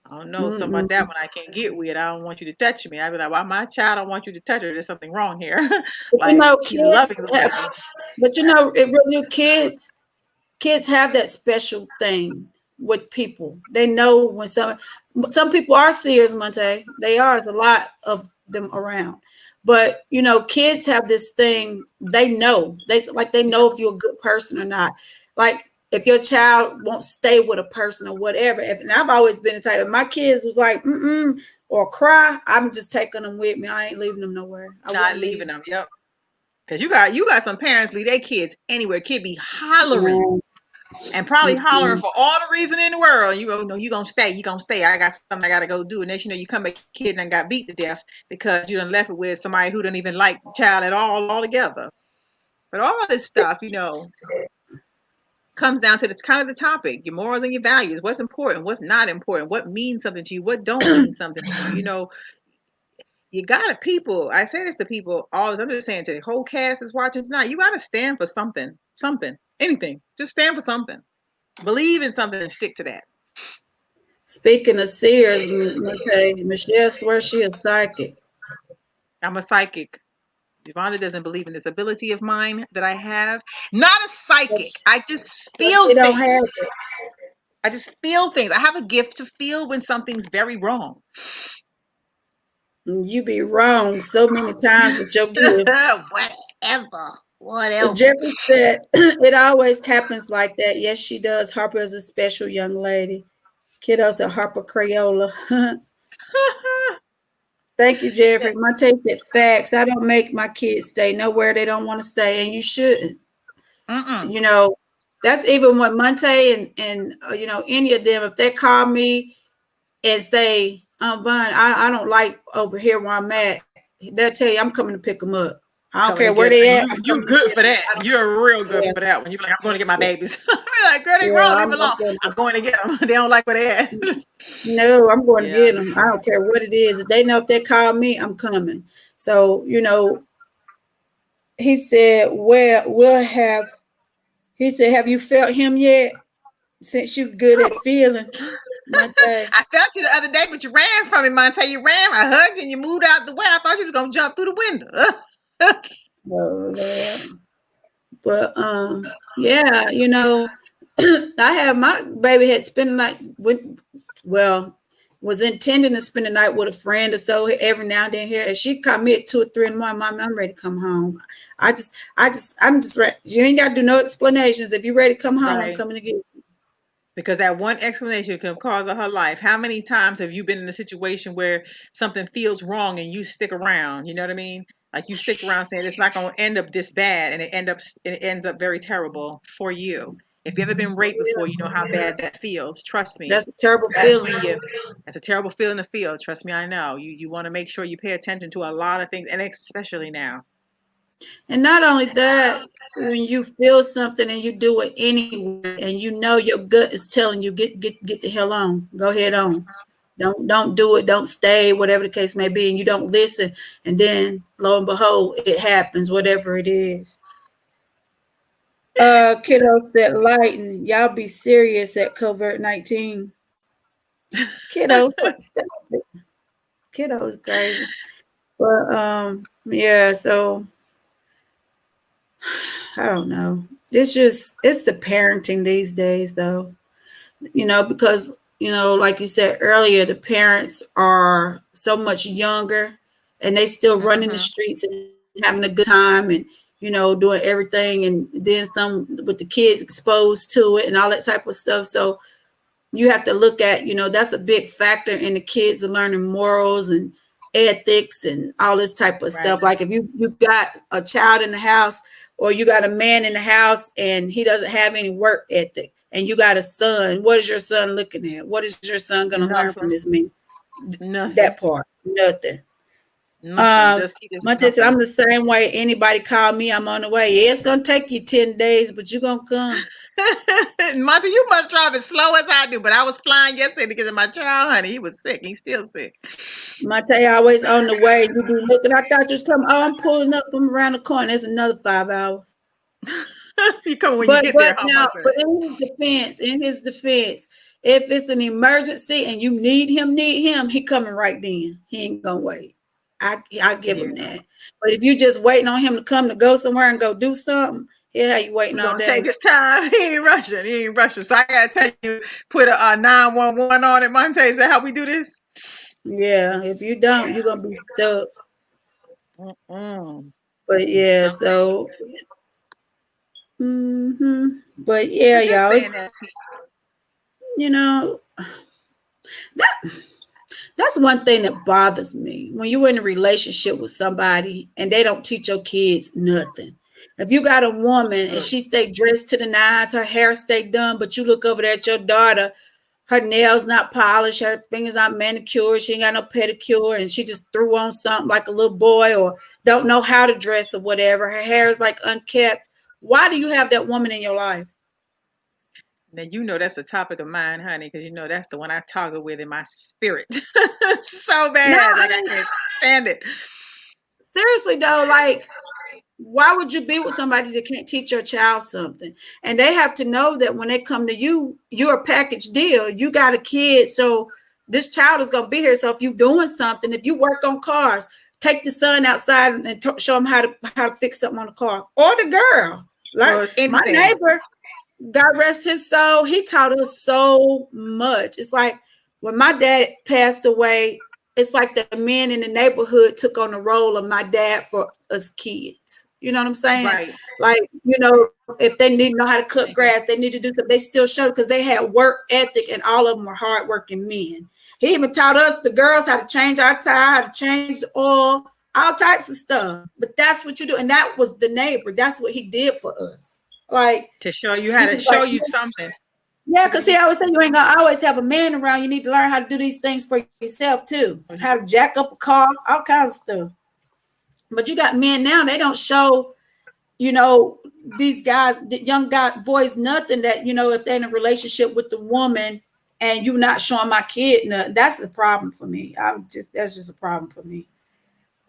I don't know, something about that Mm-mm. one I can't get with. I don't want you to touch me. I be like, well, my child don't want you to touch her. There's something wrong here. But Like she's a kids loving have, lady. but it really kids have that special thing with people. They know when some people are seers, Monte. They are. There's a lot of them around. But kids have this thing. They know. They Yeah. know if you're a good person or not. Like if your child won't stay with a person or whatever. And I've always been the type. If my kids was like or cry, I'm just taking them with me. I ain't leaving them nowhere. I Not wouldn't leaving leave. them. Yep. Cause you got some parents leave their kids anywhere. Kid be hollering. And probably hollering Mm-mm. for all the reason in the world. You know, you gonna stay. You gonna stay. I got something I gotta go do. And then you come back, kid and got beat to death because you done left it with somebody who didn't even like the child at all altogether. But all this stuff, comes down to the kind of the topic, your morals and your values. What's important? What's not important? What means something to you? What don't mean something to you? You gotta people. I say this to people all the time. I'm just saying to the whole cast is watching tonight. You gotta stand for something, anything. Just stand for something. Believe in something and stick to that. Speaking of seers, Michelle swears she is psychic. I'm a psychic. Yvonne doesn't believe in this ability of mine that I have. Not a But psychic. she, I just but feel she don't things. have it. I just feel things. I have a gift to feel when something's very wrong. You be wrong so many times with your gifts. Whatever. Jeffrey said it always happens like that. Yes, she does. Harper is a special young lady. Kiddo said Harper Crayola. Thank you, Jeffrey. My take it facts. I don't make my kids stay nowhere they don't want to stay, and you shouldn't. Mm-mm. That's even when Monte and any of them, if they call me and say, Vaughn, I don't like over here where I'm at, they'll tell you I'm coming to pick them up. I don't Coming to care where get they you. at. I'm You coming to good get for them. that. You're real good Yeah, for that one. You're like, I'm going to get my babies. I'm like, girl, they yeah, grown. Leave them alone. I'm going to get them. They don't like where they at. no, I'm going to Yeah. get them. I don't care what it is. If they know if they call me, I'm coming. So, he said, well, he said, have you felt him yet? Since you good at feeling, Monte. I felt you the other day, but you ran from me, Monte. You ran. I hugged you and you moved out the way. I thought you was going to jump through the window. Oh, Lord. But yeah, I had my baby had spent the night with, well, was intending to spend the night with a friend or so every now and then here. And she called me at 2 or 3 in the morning. Mom, I'm ready to come home. I'm just ready. You ain't got to do no explanations. If you're ready to come home, I'm Right. coming to get you. Because that one explanation can cause her life. How many times have you been in a situation where something feels wrong and you stick around? You know what I mean? Like you stick around saying it's not going to end up this bad, and it ends up very terrible for you. If you've ever been raped before, you know how bad that feels. Trust me. That's a terrible That's feeling. when that's a terrible feeling to feel. Trust me, I know. You want to make sure you pay attention to a lot of things, and especially now. And not only that, when you feel something and you do it anyway, and you know your gut is telling you get the hell on, go ahead on. Don't do it, don't stay, whatever the case may be, and you don't listen, and then lo and behold, it happens, whatever it is. Kiddo said lighten. Y'all be serious at COVID-19. Kiddo, stop it. Kiddo is crazy. But yeah, so I don't know. It's the parenting these days though. Because like you said earlier, the parents are so much younger and they still running the Mhm. streets and having a good time and doing everything, and then some with the kids exposed to it and all that type of stuff. So you have to look at, that's a big factor in the kids learning morals and ethics and all this type of stuff. Right. Like if you got a child in the house or you got a man in the house and he doesn't have any work ethic, and you got a son, what is your son looking at? What is your son going to learn from Nothing. this man? Nothing. That part, nothing. Nothing. He just Monte said, nothing. I'm the same way. Anybody call me, I'm on the way. Yeah, it's going to take you 10 days, but you're going to come. Monty, you must drive as slow as I do, but I was flying yesterday because of my child, honey. He was sick. He's still sick. Monte always on the way. You be looking, I thought you was coming. Oh, I'm pulling up from around the corner. It's another 5 hours. You come when But you get there, huh, now, Monty? but in his defense, if it's an emergency and you need him, he coming right then. He ain't gonna wait. I give him Yeah. that. But if you just waiting on him to come to go somewhere and go do something, yeah, you waiting He's all gonna day. take his time. He ain't rushing. He ain't rushing. So I gotta tell you, put a 911 on it, Monte. Is that how we do this? Yeah, if you don't, you're gonna be stuck. Mm-mm. But yeah, so but yeah, But just y'all, saying it's that. that that's one thing that bothers me when you're in a relationship with somebody and they don't teach your kids nothing. If you got a woman and she stay dressed to the nines, her hair stay done, but you look over there at your daughter, her nails not polished, her fingers not manicured, she ain't got no pedicure, and she just threw on something like a little boy or don't know how to dress or whatever. Her hair is like unkept. Why do you have that woman in your life? Now that's a topic of mine, honey, because that's the one I toggle with in my spirit so No, bad. I Like I mean, can't stand it. seriously though, like, why would you be with somebody that can't teach your child something? And they have to know that when they come to you, you're a package deal. You got a kid, so this child is going to be here. So if you're doing something, if you work on cars, take the son outside and show him how to fix something on the car, or the girl. Like Or my anything. neighbor, God rest his soul, he taught us so much. It's like when my dad passed away, it's like the men in the neighborhood took on the role of my dad for us kids. You know what I'm saying? Right. Like, if they need to know how to cut grass, they need to do something. They still showed because they had work ethic, and all of them were hardworking men. He even taught us, the girls, how to change our tire, how to change the oil, all types of stuff. But that's what you do. And that was the neighbor. That's what he did for us. Like, To show you how he to was show like, you something. yeah, because he always said you ain't gonna always have a man around. You need to learn how to do these things for yourself too. How to jack up a car, all kinds of stuff. But you got men now, they don't show, these guys, the young boys, nothing that, if they're in a relationship with the woman and you not showing my kid nothing. That's the problem for me. That's just a problem for me.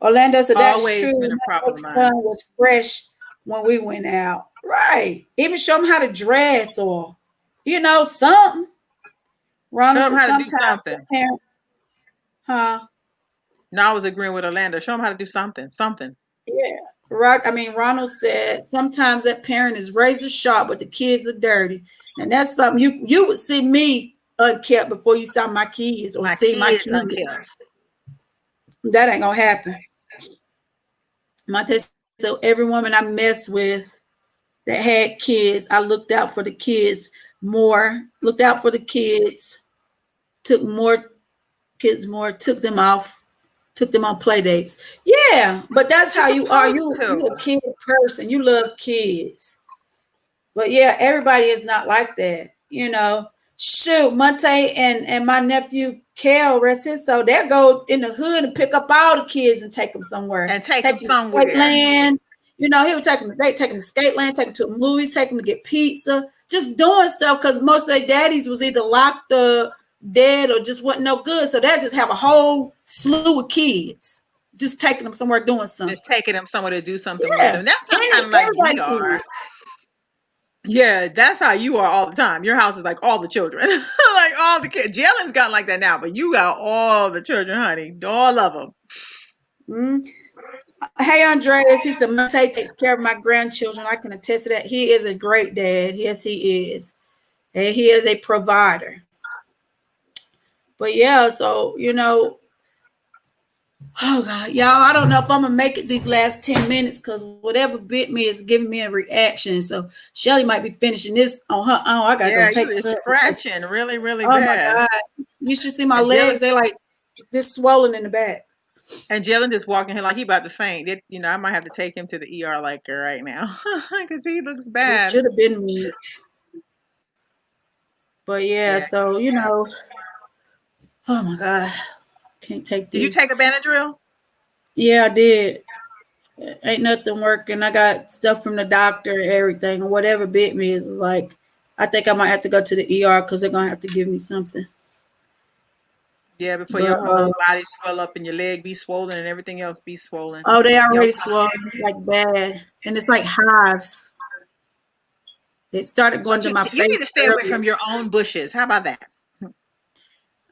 Orlando said that's Always true. been a My problem of mine. ex-son was fresh when we went out. Right. Even show them how to dress or, something. Ronald Show them said how to do sometimes the something. parent, huh? No, I was agreeing with Orlando. Show them how to do something. Something. Yeah. Right. I mean, Ronald said sometimes that parent is razor sharp, but the kids are dirty. And that's something you would see me unkept before you saw my kids or My see my kids kids. unkept. That ain't gonna happen. So every woman I messed with that had kids, I looked out for the kids more, looked out for the kids, took them off, took them on play dates. Yeah, but that's how you are. You a kid person. You love kids. But yeah, everybody is not like that. You know, shoot, Monte and my nephew Kel, rest his soul, they'll go in the hood and pick up all the kids and take them somewhere. And take them somewhere. To Skateland. You know, he would take them. They take them to Skateland, take them to movies, take them to get pizza, just doing stuff because most of their daddies was either locked up, dead, or just wasn't no good. So they just have a whole slew of kids, just taking them somewhere doing something. Just taking them somewhere to do something with them. That's kind of like we are. Yeah, that's how you are all the time. Your house is like all the children, like all the kids. Jalen's gotten like that now, but you got all the children, honey, all of them. Mm-hmm. Hey, Andreas, he said, Monte takes care of my grandchildren. I can attest to that. He is a great dad. Yes, he is. And he is a provider. But yeah, so, you know, oh God, y'all, I don't know if I'm going to make it these last 10 minutes because whatever bit me is giving me a reaction. So Shelly might be finishing this on her own. I got to take you scratching really, really bad. Oh my God. You should see my legs. They're like this swollen in the back. And Jalen just walking here like he about to faint. You know, I might have to take him to the ER like right now because he looks bad. It should have been me. But yeah, so, you know, oh my God. Can't take this. Did you take a Benadryl? Yeah, I did. Ain't nothing working. I got stuff from the doctor and everything. And whatever bit me is like, I think I might have to go to the ER because they're going to have to give me something. Yeah, before your whole body swell up and your leg be swollen and everything else be swollen. Oh, they already swollen, like bad. And it's like hives. It started going to my face. You need to stay away from your own bushes. How about that?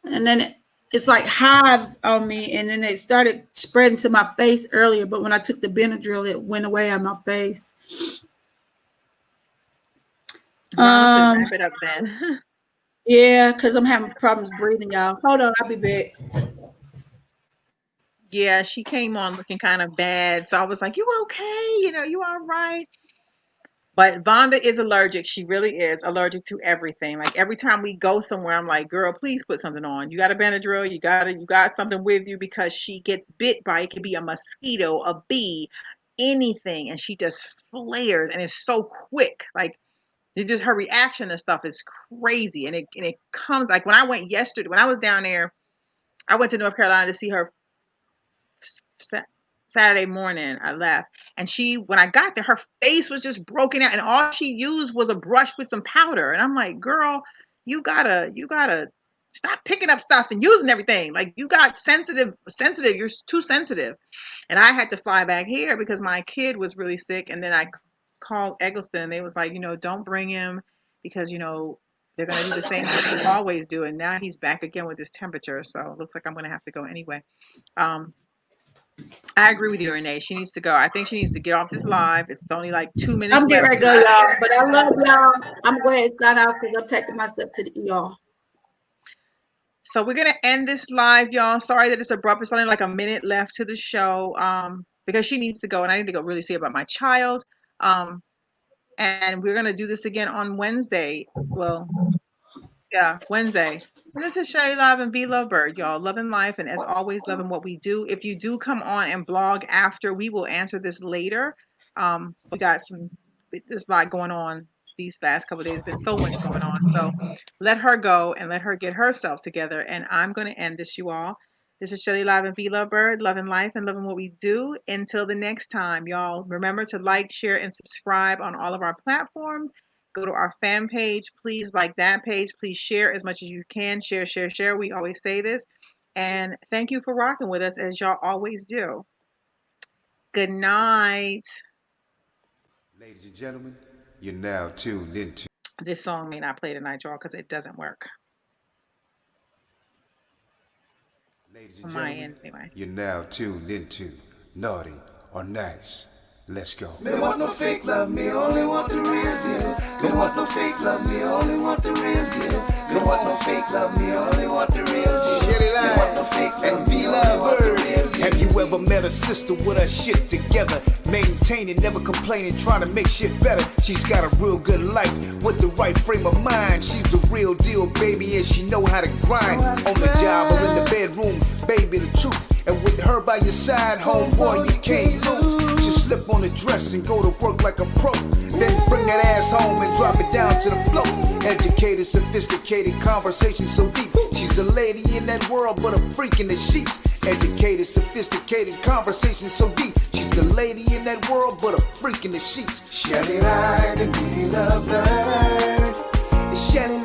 And then it's like hives on me. And then it started spreading to my face earlier. But when I took the Benadryl, it went away on my face. Wrap it up then. Yeah, because I'm having problems breathing, y'all. Hold on, I'll be back. Yeah, she came on looking kind of bad. So I was like, you okay? You know, you all right? But Vonda is allergic. She really is allergic to everything. Like every time we go somewhere, I'm like, girl, please put something on. You got a Benadryl. You got something with you because she gets bit by, it could be a mosquito, a bee, anything. And she just flares and it's so quick. Like, just her reaction to stuff is crazy. And it comes like when I was down there, I went to North Carolina to see her Saturday morning. I left and when I got there, her face was just broken out and all she used was a brush with some powder. And I'm like, girl, you gotta stop picking up stuff and using everything. Like you got sensitive. You're too sensitive. And I had to fly back here because my kid was really sick. And then I called Eggleston and they was like, you know, don't bring him because, you know, they're going to do the same thing they always do. And now he's back again with his temperature. So it looks like I'm going to have to go anyway. I agree with you, Renee. She needs to go. I think she needs to get off this live. It's only like 2 minutes. I'm getting ready to go, y'all. But I love y'all. I'm going to go ahead and sign out because I'm taking myself to the ER. So we're going to end this live, y'all. Sorry that it's abrupt. It's only like a minute left to the show because she needs to go. And I need to go really see about my child. And we're going to do this again on Wednesday. Well, yeah, Wednesday. And this is Shelly Live and V Lovebird, y'all. Loving life and as always, loving what we do. If you do come on and blog after, we will answer this later. We got there's a lot going on these last couple of days. Been so much going on. So let her go and let her get herself together. And I'm going to end this, you all. This is Shelly Live and V Lovebird, loving life and loving what we do. Until the next time, y'all, remember to like, share, and subscribe on all of our platforms. Go to our fan page. Please like that page. Please share as much as you can. Share, share, share. We always say this. And thank you for rocking with us as y'all always do. Good night. Ladies and gentlemen, you're now tuned into. This song may not play tonight, y'all, because it doesn't work. Ladies and gentlemen, anyway. You're now tuned into Naughty or Nice. Let's go. Me want no fake love, me only want the real deal. Don't want no fake love, me only want the real deal. Don't want no fake love, me only want the real deal. Shelly Don't want no fake love, and me only want the real deal. Have you ever met a sister with her shit together? Maintaining, never complaining, trying to make shit better. She's got a real good life with the right frame of mind. She's the real deal, baby, and she know how to grind. On the job or in the bedroom, baby, the truth. And with her by your side, homeboy, you can't lose. Just slip on the dress and go to work like a pro. Then bring that ass home and drop it down to the floor. Educated, sophisticated, conversation so deep. She's a lady in that world, but a freak in the sheets. Educated, sophisticated, conversation so deep. She's the lady in that world, but a freak in the sheets. Shelly like a pretty lovebird. Shelly